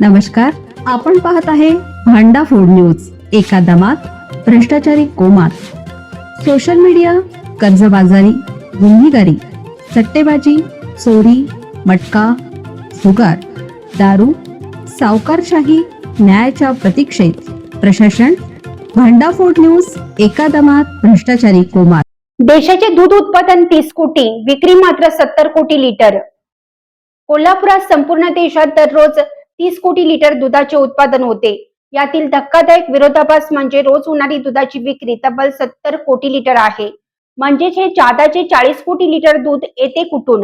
नमस्कार, आपण पाहत आहे भांडा फूड न्यूज। एका दमात भ्रष्टाचारी कोमात, सोशल मीडिया, कर्जबाजारी, गुन्हेगारी, सट्टेबाजी, चोरी, मटका, जुगार, दारू, सावकारशाही, न्यायाच्या प्रतीक्षेत प्रशासन। भांडा फूड न्यूज, एका दमात भ्रष्टाचारी कोमात। देशाचे दूध उत्पादन 30 कोटी, विक्री मात्र 70 कोटी लिटर। कोल्हापुरात संपूर्ण देशात दररोज 30 कोटी लिटर दुधाचे उत्पादन होते। यातील धक्कादायक विरोधाभास म्हणजे रोज होणारी दुधाची विक्री तब्बल 70 कोटी लिटर आहे। म्हणजेच हे जादाचे 40 कोटी लिटर दूध येते कुठून,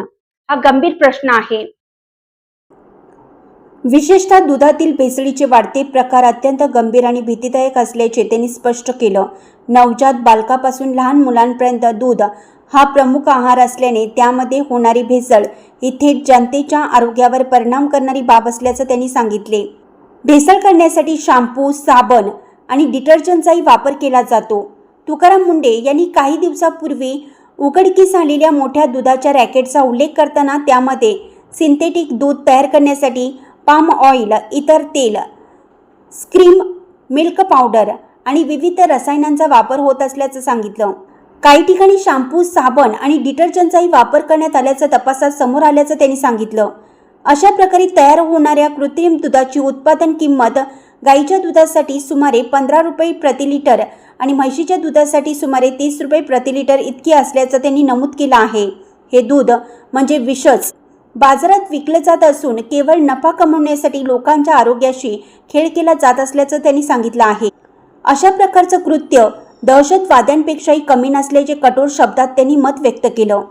हा गंभीर प्रश्न आहे। विशेषतः दुधातील भेसळीचे वाढते प्रकार अत्यंत गंभीर आणि भीतीदायक असल्याचे त्यांनी स्पष्ट केलं। नवजात बालकापासून लहान मुलांपर्यंत दूध हा प्रमुख आहार असल्याने त्यामध्ये होणारी भेसळ ही थेट जनतेच्या आरोग्यावर परिणाम करणारी बाब असल्याचं त्यांनी सांगितले। भेसळ करण्यासाठी शॅम्पू, साबण आणि डिटर्जंटचाही वापर केला जातो। तुकाराम मुंडे यांनी काही दिवसापूर्वी उघडकीस आलेल्या मोठ्या दुधाच्या रॅकेटचा उल्लेख करताना त्यामध्ये सिंथेटिक दूध तयार करण्यासाठी पाम ऑइल, इतर तेल, स्क्रीम मिल्क पावडर आणि विविध रसायनांचा वापर होत असल्याचं सांगितलं। काही ठिकाणी शॅम्पू, साबण आणि डिटर्जंटचाही वापर करण्यात आल्याचं तपासात समोर आल्याचं त्यांनी सांगितलं। अशा प्रकारे तयार होणाऱ्या कृत्रिम दुधाची उत्पादन किंमत गाईच्या दुधासाठी सुमारे 15 रुपये प्रति लिटर आणि म्हशीच्या दुधासाठी सुमारे 30 रुपये प्रति लिटर इतकी असल्याचं त्यांनी नमूद केलं आहे। हे दूध म्हणजे विषच बाजारात विकले जात असून केवळ नफा कमवण्यासाठी लोकांच्या आरोग्याशी खेळ केला जात असल्याचं त्यांनी सांगितलं आहे। अशा प्रकारचं कृत्य दहशतवाद्यांपेक्षाही कमी नसल्याचे कठोर शब्दात त्यांनी मत व्यक्त केलं।